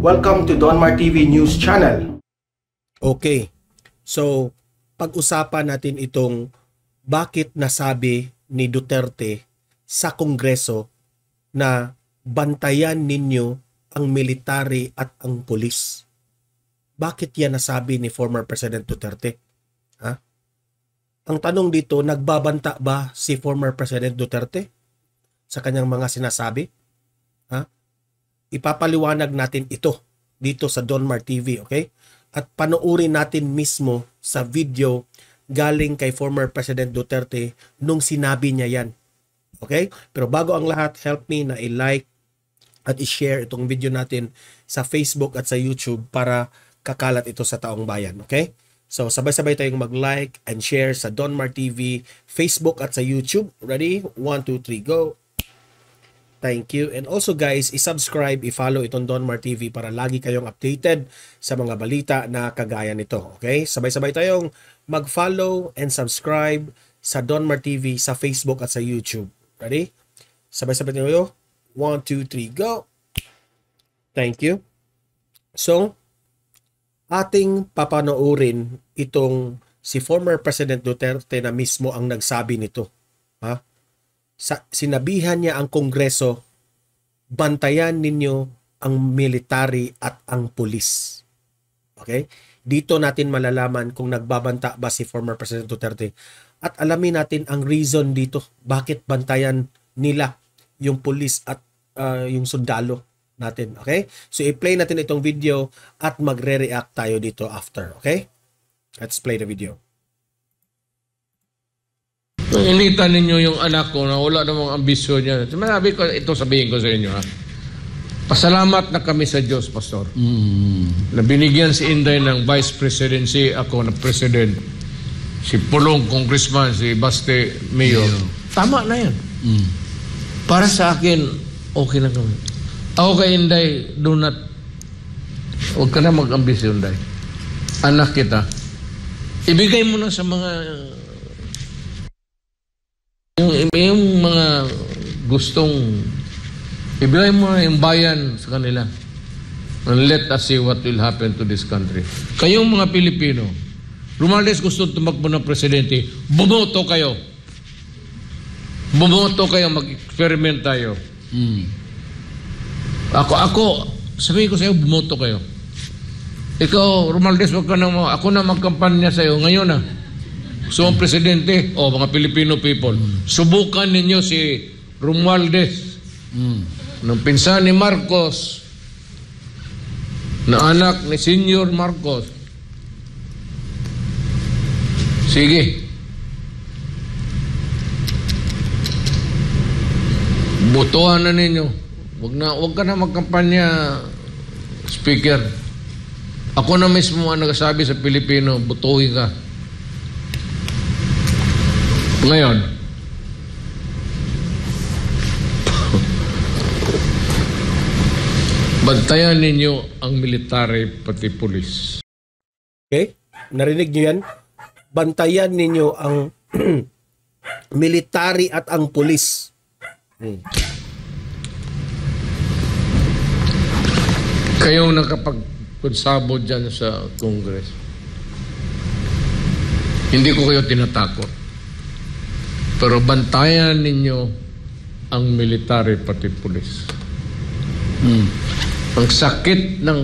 Welcome to Donmar TV News Channel. Okay, so pag-usapan natin itong bakit nasabi ni Duterte sa Kongreso na bantayan ninyo ang military at ang pulis. Bakit yan nasabi ni former President Duterte? Ha? Ang tanong dito, nagbabanta ba si former President Duterte sa kanyang mga sinasabi? Ha? Ipapaliwanag natin ito dito sa Donmar TV, okay? At panoorin natin mismo sa video galing kay former President Duterte nung sinabi niya yan. Okay? Pero bago ang lahat, help me na i-like at i-share itong video natin sa Facebook at sa YouTube para kakalat ito sa taong bayan. Okay? So, sabay-sabay tayong mag-like and share sa Donmar TV, Facebook at sa YouTube. Ready? 1, 2, 3, go! Thank you. And also guys, i-subscribe, i-follow itong Donmar TV para lagi kayong updated sa mga balita na kagaya nito. Okay? Sabay-sabay tayong mag-follow and subscribe sa Donmar TV sa Facebook at sa YouTube. Ready? Sabay-sabay tayo. 1, 2, 3, go! Thank you. So, ating papanoorin itong si former President Duterte na mismo ang nagsabi nito. Ha? Sinabihan niya ang Kongreso, bantayan ninyo ang military at ang pulis. Okay? Dito natin malalaman kung nagbabanta ba si former President Duterte. At alamin natin ang reason dito, bakit bantayan nila yung pulis at yung sundalo natin. Okay? So i-play natin itong video at magre-react tayo dito after. Okay? Let's play the video. Initan ninyo yung anak ko na wala namang ambisyon niya. Sabi ko, ito sabihin ko sa inyo ha. Pasalamat na kami sa Diyos, Pastor. Na binigyan si Inday ng Vice Presidency, ako na President. Si Pulong, Congressman, si Baste, Mayor. Tama na yan. Para sa akin, okay lang kami. Ako kay Inday, huwag ka na mag-ambisyon, Inday. Anak kita. Ibigay mo na sa mga yung mga gustong ibigay mo na yung bayan sa kanila. And let us see what will happen to this country. Kayong mga Pilipino, Romualdez gusto tumakbo ng presidente, bumoto kayo. Bumoto kayo, mag-experiment tayo. Ako, sabihin ko sa iyo, bumoto kayo. Ikaw, Romualdez, ako na magkampanya sa iyo ngayon na. So, ang presidente, mga Filipino people, subukan ninyo si Romualdez, ng pinsan ni Marcos, na anak ni Senior Marcos. Sige. Butuhan na ninyo. Wag ka na magkampanya, speaker. Ako na mismo ang nagsasabi sa Pilipino, butuhin ka. Ngayon, bantayan ninyo ang military pati pulis. Okay? Narinig niyo yan? Bantayan ninyo ang military at ang pulis. Kayong nakapagkonsabo dyan sa Congress. Hindi ko kayo tinatakot. Pero bantayan ninyo ang military pati pulis. Ang sakit ng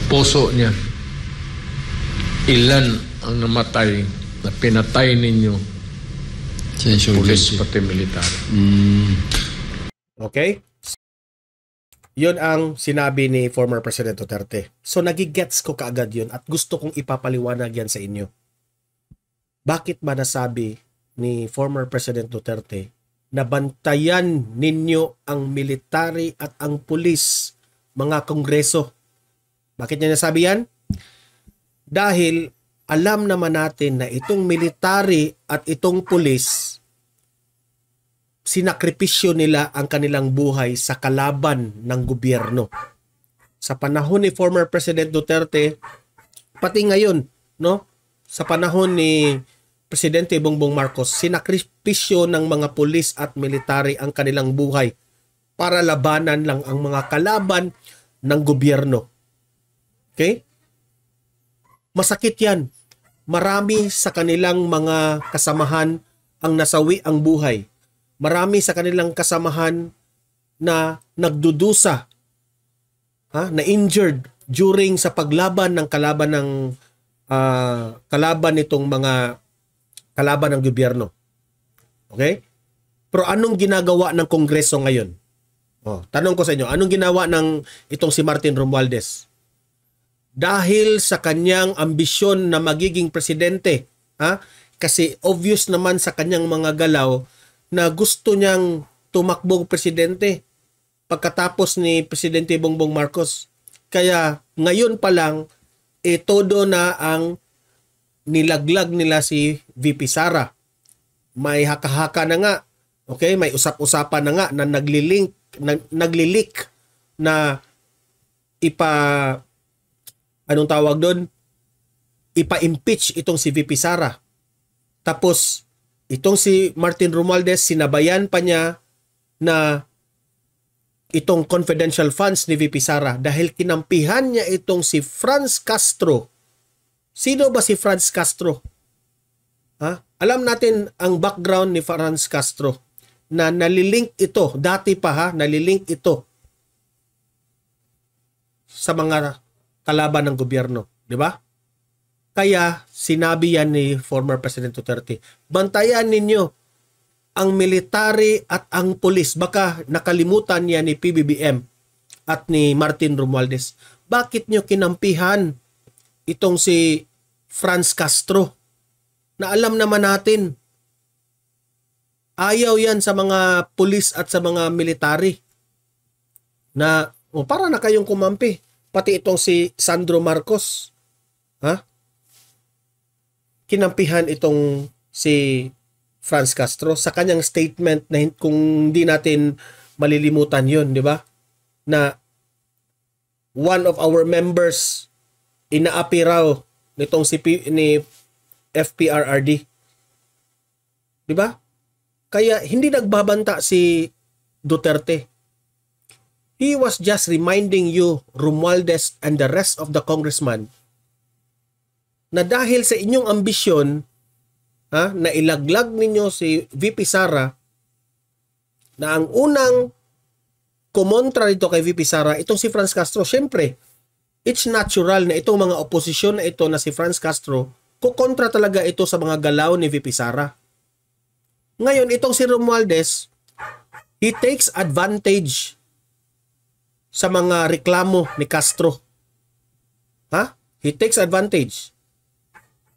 puso niya. Ilan ang namatay na pinatay ninyo pulis pati military. Okay? Yun ang sinabi ni former President Duterte. So nagigets ko kaagad yun at gusto kong ipapaliwanag yan sa inyo. Bakit ba nasabi ni former President Duterte na bantayan ninyo ang military at ang pulis, mga Kongreso? Bakit niya nasabi yan? Dahil alam naman natin na itong military at itong pulis, sinakripisyo nila ang kanilang buhay sa kalaban ng gobyerno. Sa panahon ni former President Duterte, pati ngayon, no? Sa panahon ni Presidente Bongbong Marcos, sinakripisyo ng mga pulis at military ang kanilang buhay para labanan lang ang mga kalaban ng gobyerno. Okay? Masakit yan. Marami sa kanilang mga kasamahan ang nasawi ang buhay. Marami sa kanilang kasamahan na nagdudusa, na injured during sa paglaban ng kalaban nitong mga kalaban ng gobyerno. Okay? Pero anong ginagawa ng Kongreso ngayon? Tanong ko sa inyo, anong ginawa ng itong si Martin Romualdez? Dahil sa kanyang ambisyon na magiging presidente, kasi obvious naman sa kanyang mga galaw na gusto niyang tumakbong presidente pagkatapos ni Presidente Bongbong Marcos. Kaya ngayon pa lang, todo na ang nilaglag nila si VP Sara. May haka-haka na nga. Okay, may usap-usapan na nga na naglileak na ipa-impeach itong si VP Sara. Tapos itong si Martin Romualdez, sinabayan pa niya na itong confidential funds ni VP Sara dahil kinampihan niya itong si Franz Castro. Sino ba si Franz Castro? Alam natin ang background ni Franz Castro na nalilink ito, dati pa nalilink ito sa mga kalaban ng gobyerno, di ba? Kaya sinabi yan ni former President Duterte, bantayan ninyo ang military at ang pulis. Baka nakalimutan niya ni PBBM at ni Martin Romualdez. Bakit nyo kinampihan itong si Franz Castro na alam naman natin ayaw yan sa mga pulis at sa mga military na para na kayong kumampi. Pati itong si Sandro Marcos, kinampihan itong si Franz Castro sa kanyang statement na kung hindi natin malilimutan yun, di ba? Na one of our members inaapi raw nitong ni FPRRD. Di ba? Kaya hindi nagbabanta si Duterte. He was just reminding you, Romualdez and the rest of the congressman, na dahil sa inyong ambisyon, na ilaglag ninyo si VP Sara, na ang unang kumontra dito kay VP Sara, itong si Franz Castro, syempre, it's natural na itong mga oposisyon na ito na si Franz Castro, kukontra talaga ito sa mga galaw ni VP Sara. Ngayon, itong si Romualdez, he takes advantage sa mga reklamo ni Castro. He takes advantage.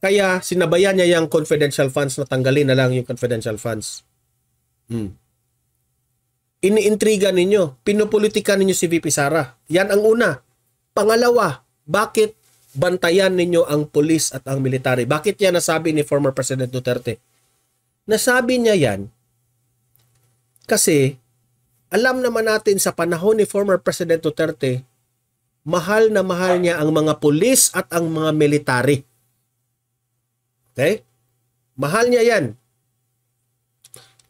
Kaya sinabayan niya yung confidential funds na tanggalin na lang yung confidential funds. Iniintriga ninyo, pinupolitika ninyo si VP Sara. Yan ang una. Pangalawa, bakit bantayan ninyo ang pulis at ang military? Bakit yan nasabi ni former President Duterte? Nasabi niya yan kasi alam naman natin sa panahon ni former President Duterte, mahal na mahal niya ang mga pulis at ang mga military. Okay? Mahal niya yan.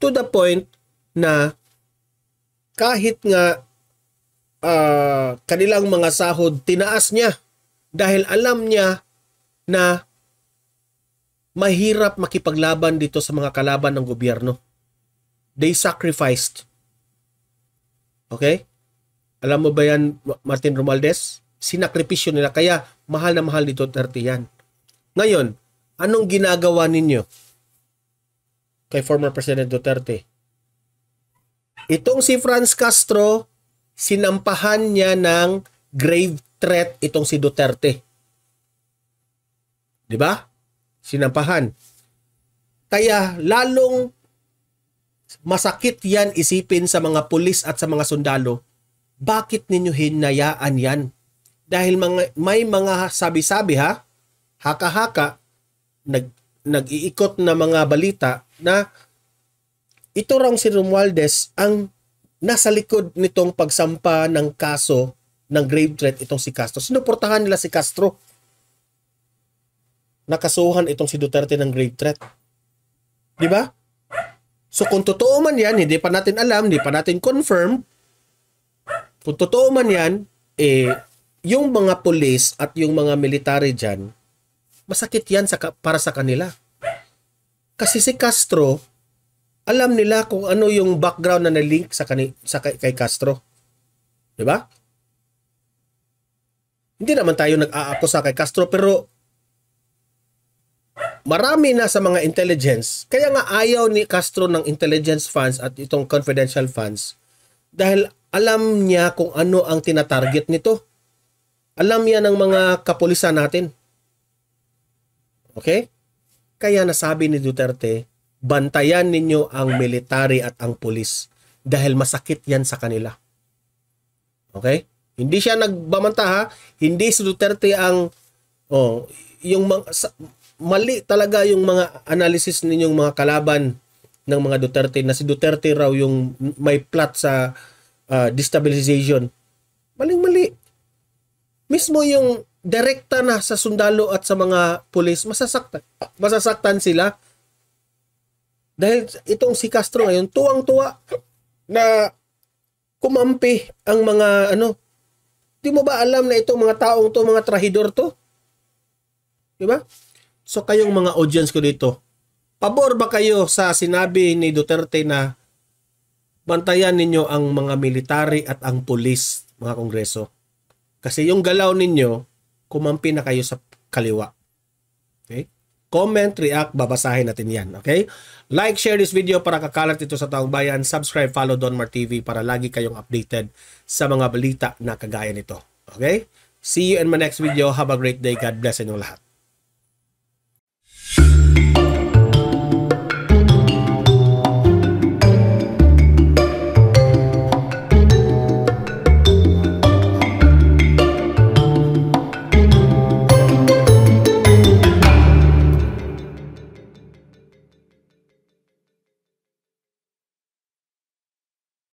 To the point na kahit nga kanilang mga sahod, tinaas niya dahil alam niya na mahirap makipaglaban dito sa mga kalaban ng gobyerno. They sacrificed. Okay? Alam mo ba yan, Martin Romualdez? Sinakripisyo nila. Kaya mahal na mahal dito 30 yan. Ngayon, anong ginagawa ninyo kay former President Duterte? Itong si Franz Castro, sinampahan niya ng grave threat itong si Duterte. Di ba? Sinampahan. Kaya lalong masakit yan isipin sa mga pulis at sa mga sundalo. Bakit ninyo hinayaan yan? Dahil may mga sabi-sabi haka-haka, nag-iikot na mga balita na ito raw si Romualdez ang nasa likod nitong pagsampa ng kaso ng grave threat itong si Castro. Sinuportahan nila si Castro. Nakasuhan itong si Duterte ng grave threat. Di ba? So kung totoo man yan, hindi pa natin alam, hindi pa natin confirm, kung totoo man yan, yung mga pulis at yung mga military dyan, masakit yan para sa kanila. Kasi si Castro, alam nila kung ano yung background na na-link kay Castro. Diba? Hindi naman tayo nag-aakusa kay Castro, pero marami na sa mga intelligence. Kaya nga ayaw ni Castro ng intelligence funds at itong confidential funds dahil alam niya kung ano ang tinatarget nito. Alam niya ng mga kapulisan natin. Okay? Kaya nasabi ni Duterte, bantayan ninyo ang military at ang pulis dahil masakit yan sa kanila. Okay? Hindi siya nagbamanta ha. Hindi si Duterte ang mali talaga yung mga analysis ninyong mga kalaban ng mga Duterte na si Duterte raw yung may plot sa destabilization. Maling-mali. Mismo yung direkta na sa sundalo at sa mga pulis, masasaktan sila. Dahil itong si Castro ngayon, tuwang-tuwa na kumampi ang mga di mo ba alam na itong mga taong to, mga trahidor to? Diba? So kayong mga audience ko dito, pabor ba kayo sa sinabi ni Duterte na bantayan ninyo ang mga military at ang pulis, mga kongreso? Kasi yung galaw ninyo, kumampi na kayo sa kaliwa. Okay? Comment, react, babasahin natin yan. Okay? Like, share this video para kakalat ito sa taong bayan. Subscribe, follow Donmar TV para lagi kayong updated sa mga balita na kagaya nito. Okay? See you in my next video. Have a great day. God bless inyong lahat.